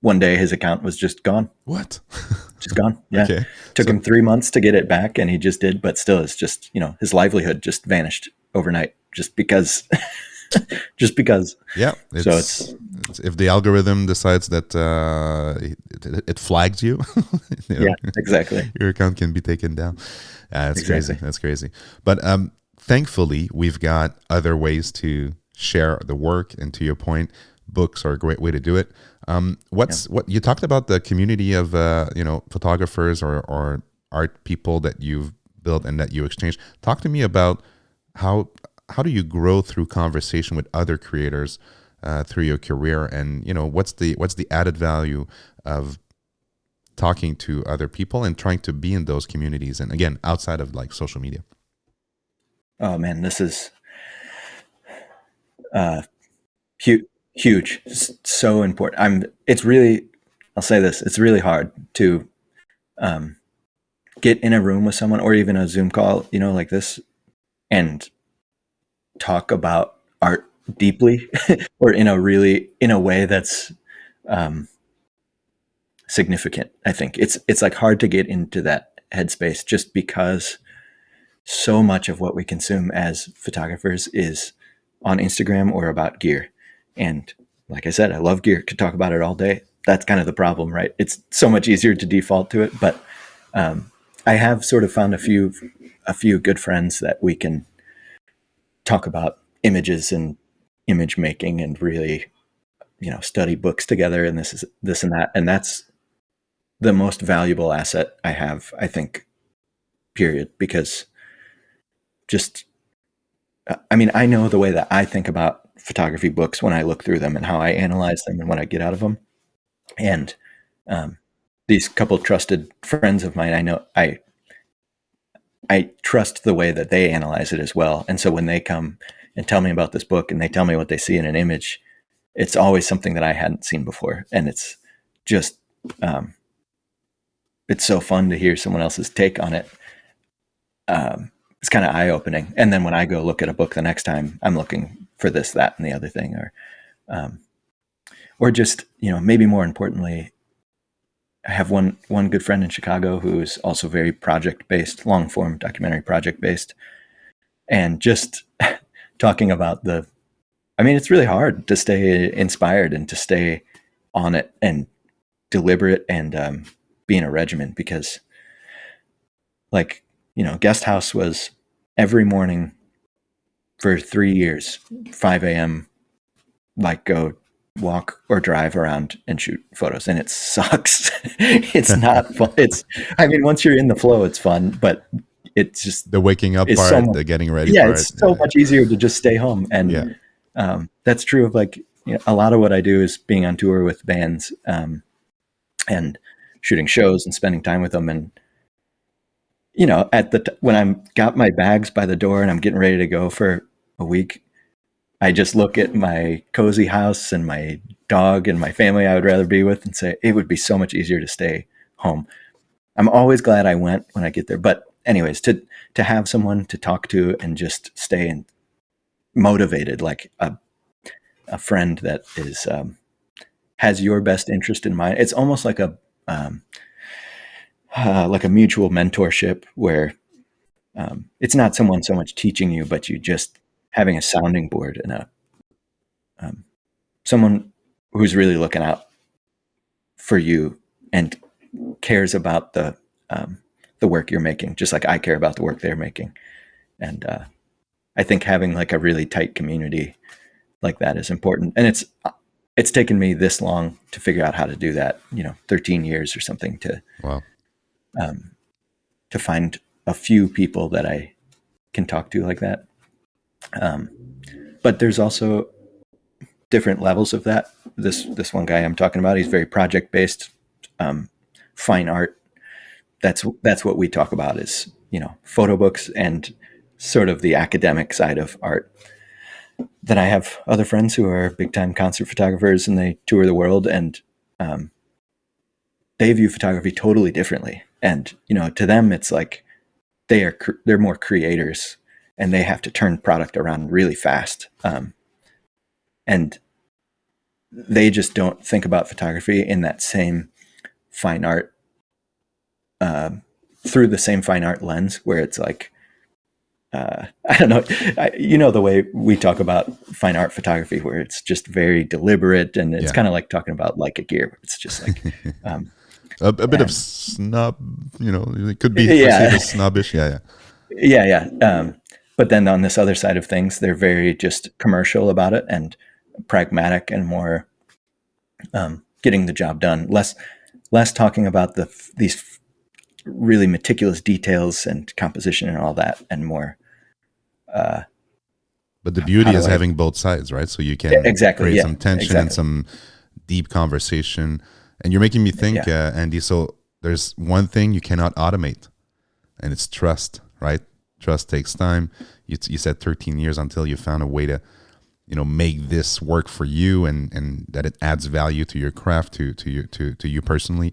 one day his account was just gone. What? Just gone. Yeah. Okay. Took him 3 months to get it back, and he just did, but still it's just, his livelihood just vanished overnight just because. Yeah. So it's if the algorithm decides that it flags you. Yeah, exactly. Your account can be taken down. That's crazy. That's crazy. But thankfully, we've got other ways to share the work, and to your point, books are a great way to do it. What you talked about, the community of photographers or art people that you've built and that you exchange. Talk to me about how do you grow through conversation with other creators through your career, and what's the added value of talking to other people and trying to be in those communities, and again, outside of like social media? Oh man, this is huge, so important. I'll say this, it's really hard to get in a room with someone, or even a Zoom call, like this, and talk about art deeply or in a way that's significant. I think it's like hard to get into that headspace just because so much of what we consume as photographers is on Instagram or about gear. And like I said, I love gear, could talk about it all day. That's kind of the problem, right? It's so much easier to default to it. But I have sort of found a few good friends that we can talk about images and image making and really, study books together and this and that. And that's the most valuable asset I have, I think, period. Because just, I mean, I know the way that I think about photography books when I look through them and how I analyze them and what I get out of them. And these couple trusted friends of mine, I know I trust the way that they analyze it as well. And so when they come and tell me about this book and they tell me what they see in an image, it's always something that I hadn't seen before. And it's just, it's so fun to hear someone else's take on it. It's kind of eye-opening. And then when I go look at a book the next time, I'm looking for this, that, and the other thing, or just, maybe more importantly, I have one good friend in Chicago who's also very project-based, long-form documentary project-based, and just talking about it's really hard to stay inspired and to stay on it and deliberate and be in a regimen because, Guest House was every morning for 3 years, 5 a.m., go walk or drive around and shoot photos. And it sucks. It's not fun. Once you're in the flow, it's fun, but it's just the waking up part, the getting ready part. It's so much easier to just stay home. And that's true of a lot of what I do is being on tour with bands and shooting shows and spending time with them. And, when I'm got my bags by the door and I'm getting ready to go for a week, I just look at my cozy house and my dog and my family I would rather be with and say, it would be so much easier to stay home. I'm always glad I went when I get there. But anyways, to have someone to talk to and just stay motivated, like a friend that is has your best interest in mind. It's almost like a mutual mentorship where it's not someone so much teaching you, but you just having a sounding board and someone who's really looking out for you and cares about the work you're making, just like I care about the work they're making. And I think having a really tight community like that is important. And it's taken me this long to figure out how to do that, 13 years or something to find a few people that I can talk to like that. But there's also different levels of that. This one guy I'm talking about, he's very project-based, fine art. That's what we talk about is, photo books and sort of the academic side of art. Then I have other friends who are big-time concert photographers and they tour the world and they view photography totally differently. And, to them, it's like they're more creators and they have to turn product around really fast. And they just don't think about photography in that same fine art, through the same fine art lens where it's like, I don't know, the way we talk about fine art photography where it's just very deliberate and it's kind of like talking about Leica gear. It's just like, a bit of snub, it could be perceived as snobbish. Yeah. But then on this other side of things, they're very just commercial about it and pragmatic and more getting the job done. Less talking about these really meticulous details and composition and all that, and more. But the beauty is having both sides, right? So you can create some tension and some deep conversation. And you're making me think, Andy, so there's one thing you cannot automate, and it's trust, right? Trust takes time. You said 13 years until you found a way to, make this work for you and that it adds value to your craft, to you personally.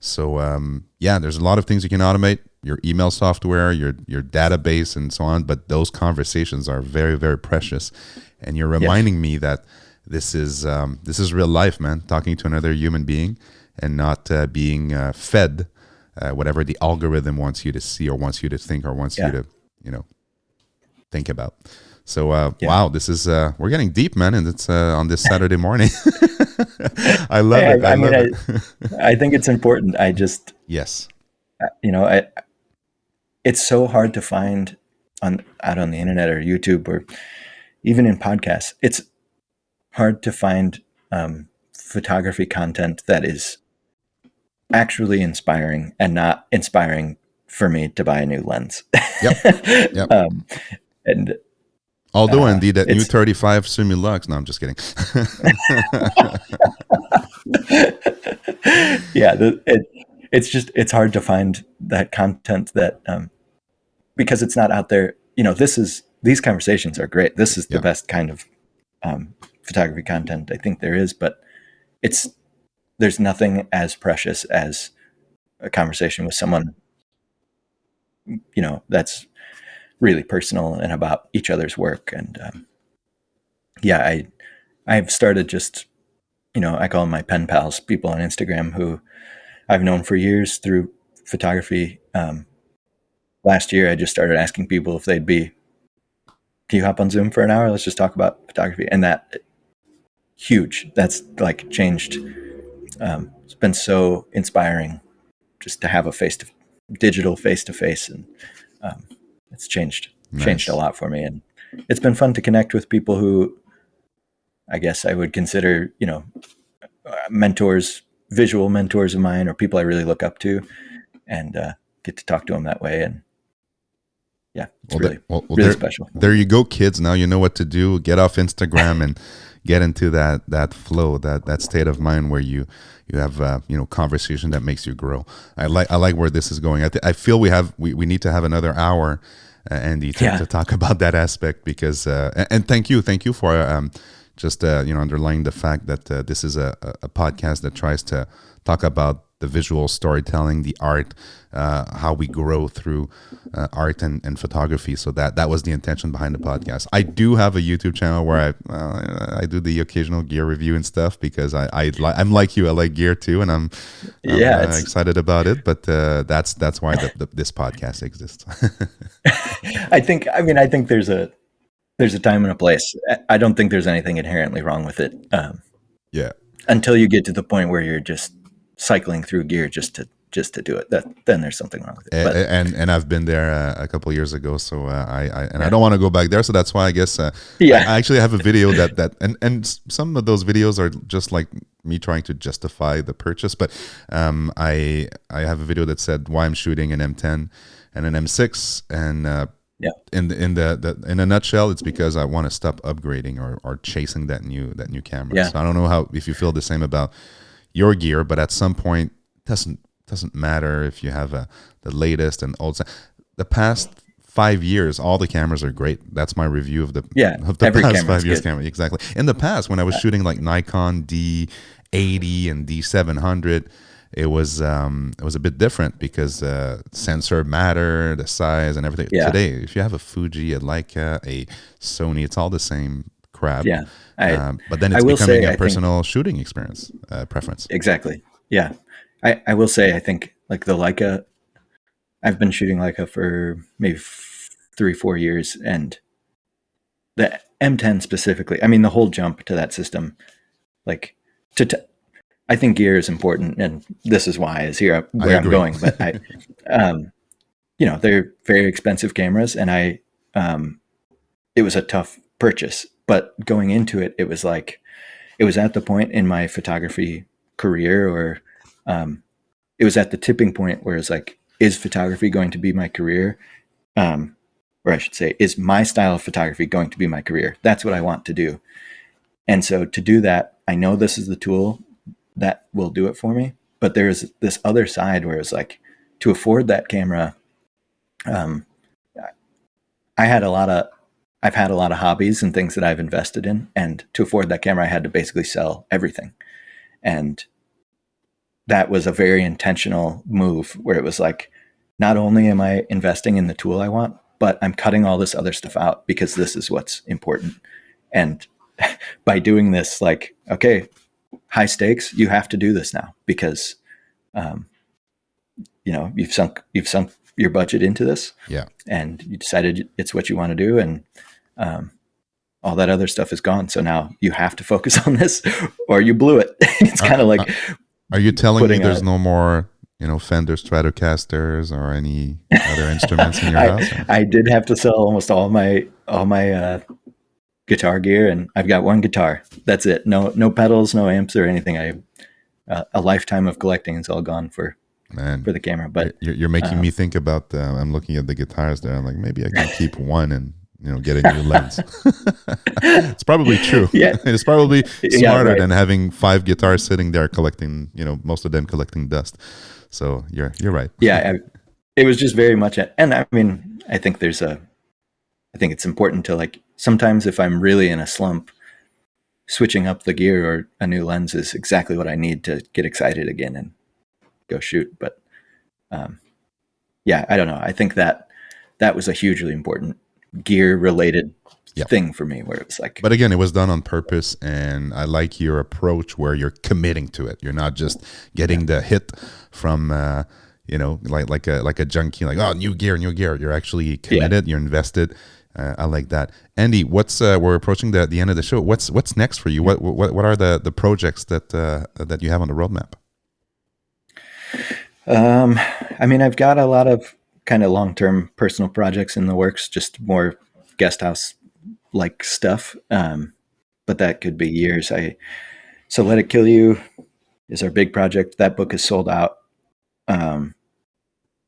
So, there's a lot of things you can automate. your email software, your database, and so on. But those conversations are very, very precious. And you're reminding me that this is real life, man. Talking to another human being and not being fed whatever the algorithm wants you to see or wants you to think or wants you to, think about. So, wow, this is, we're getting deep, man. And it's on this Saturday morning. I love it. I think it's important. Yes. It's so hard to find out on the internet or YouTube or even in podcasts. It's hard to find photography content that is actually inspiring and not inspiring for me to buy a new lens. Yep. And although indeed that new 35 Simulux. No, I'm just kidding. Yeah, it's hard to find that content that because it's not out there. These conversations are great. This is the best kind of photography content I think there is, but there's nothing as precious as a conversation with someone, that's really personal and about each other's work. And I've started just, I call them my pen pals, people on Instagram who I've known for years through photography. Last year, I just started asking people if can you hop on Zoom for an hour? Let's just talk about photography. And that huge, that's like changed. It's been so inspiring just to have a digital face-to-face. And it's changed a lot for me. And it's been fun to connect with people who I guess I would consider, mentors, visual mentors of mine, or people I really look up to, and get to talk to them that way. And it's really special. There you go, kids. Now you know what to do. Get off Instagram and get into that flow, that state of mind where you have conversation that makes you grow. I like where this is going. I feel we need to have another hour, Andy, to talk about that aspect, because and thank you for just underlying the fact that this is a podcast that tries to talk about the visual storytelling, the art, how we grow through art and photography. So that was the intention behind the podcast. I do have a YouTube channel where I do the occasional gear review and stuff, because I'm like you, I like gear too, and I'm excited about it. But that's why this podcast exists. I think there's a time and a place. I don't think there's anything inherently wrong with it. Until you get to the point where you're just cycling through gear just to do it, then there's something wrong with it. But, and I've been there a couple of years ago, so I don't want to go back there. So that's why I guess I actually have a video that and some of those videos are just like me trying to justify the purchase. But I have a video that said why I'm shooting an M10 and an M6, and in a nutshell, it's because I want to stop upgrading or chasing that new camera. So I don't know if you feel the same about your gear, but at some point, doesn't matter if you have the latest and old. The past 5 years, all the cameras are great. That's my review of the past 5 years camera. Exactly. In the past, when I was shooting like Nikon D80 and D700, it was a bit different because sensor matter, the size and everything. Today, if you have a Fuji, a Leica, a Sony, it's all the same crap. But then it's becoming a personal shooting experience preference. Exactly. Yeah. I will say, I think like the Leica, I've been shooting Leica for maybe 3-4 years, and the M10 specifically, I mean, the whole jump to that system, like I think gear is important, and this is why is here where I'm going. But they're very expensive cameras, and it was a tough purchase. But going into it, it was like, it was at the point in my photography career, or it was at the tipping point where it's like, is photography going to be my career? Or I should say, is my style of photography going to be my career? That's what I want to do. And so to do that, I know this is the tool that will do it for me. But there's this other side where it's like, to afford that camera, I've had a lot of hobbies and things that I've invested in, and to afford that camera, I had to basically sell everything. And that was a very intentional move where it was like, not only am I investing in the tool I want, but I'm cutting all this other stuff out because this is what's important. And by doing this, like, okay, high stakes, you have to do this now because, you've sunk your budget into this, and you decided it's what you want to do, and all that other stuff is gone. So now you have to focus on this, or you blew it. It's kind of like. Are you telling me there's no more, Fender Stratocasters or any other instruments in your house? I did have to sell almost all my guitar gear, and I've got one guitar. That's it. No pedals, no amps or anything. A lifetime of collecting is all gone for the camera. But you're making me think about. I'm looking at the guitars there. I'm like, maybe I can keep one and get a new lens. It's probably true. Yeah, it's probably smarter than having 5 guitars sitting there collecting. Most of them collecting dust. So you're right. Yeah, it was just very much. And I mean, I think it's important to, like, sometimes if I'm really in a slump, switching up the gear or a new lens is exactly what I need to get excited again and go shoot. But I don't know. I think that was a hugely important gear related thing for me, where it was like. But again, it was done on purpose, and I like your approach where you're committing to it. You're not just getting the hit from like a junkie, like, oh, new gear. You're actually committed. You're invested. I like that. Andy, we're approaching the end of the show. What's next for you? What are the projects that you have on the roadmap? I mean, I've got a lot of kind of long-term personal projects in the works, just more guest house like stuff. But that could be years. So Let It Kill You is our big project. That book is sold out.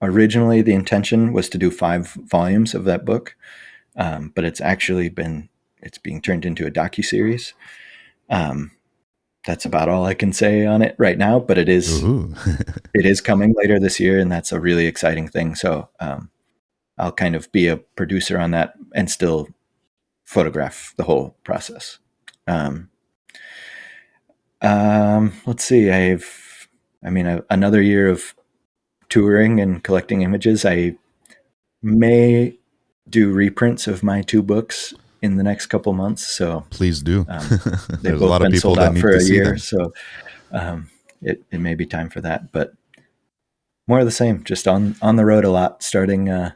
Originally the intention was to do 5 volumes of that book. But it's being turned into a docuseries. That's about all I can say on it right now, but it is it is coming later this year, and that's a really exciting thing. So I'll kind of be a producer on that and still photograph the whole process. Let's see. Another year of touring and collecting images. I may do reprints of my 2 books in the next couple months. So please do. They've both been sold out for a year. So it may be time for that, but more of the same, just on the road a lot, starting, I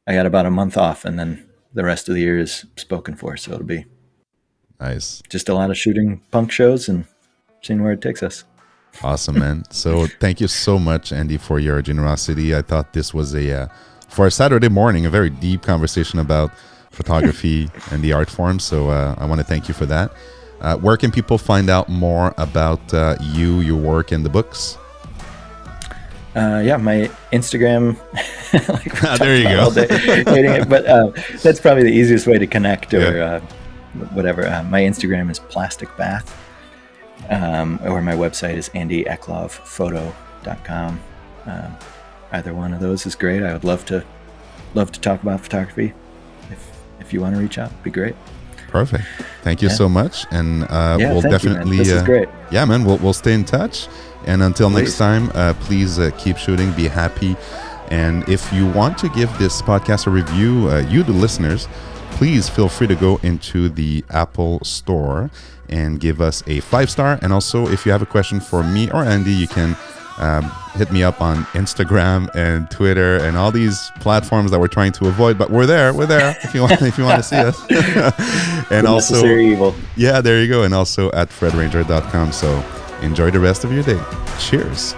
got about a month off, and then the rest of the year is spoken for. So it'll be nice. Just a lot of shooting punk shows and seeing where it takes us. Awesome, man. So thank you so much, Andy, for your generosity. I thought this was for a Saturday morning, a very deep conversation about photography and the art form. So I want to thank you for that. Where can people find out more about you, your work, and the books? My Instagram. There you go. All day, hating it, but that's probably the easiest way to connect, or whatever. My Instagram is Plastic Bath, or my website is andyeclovphoto.com. Either one of those is great. I would love to talk about photography. If you want to reach out, it'd be great. Perfect. Thank you so much, and we'll definitely. This is great. Yeah, man. We'll stay in touch, and until next time, please keep shooting. Be happy, and if you want to give this podcast a review, you the listeners, please feel free to go into the Apple Store and give us a 5-star. And also, if you have a question for me or Andy, you can hit me up on Instagram and Twitter and all these platforms that we're trying to avoid, but we're there if you want to see us. And the also evil. Yeah, there you go. And also at fredranger.com. So enjoy the rest of your day. Cheers.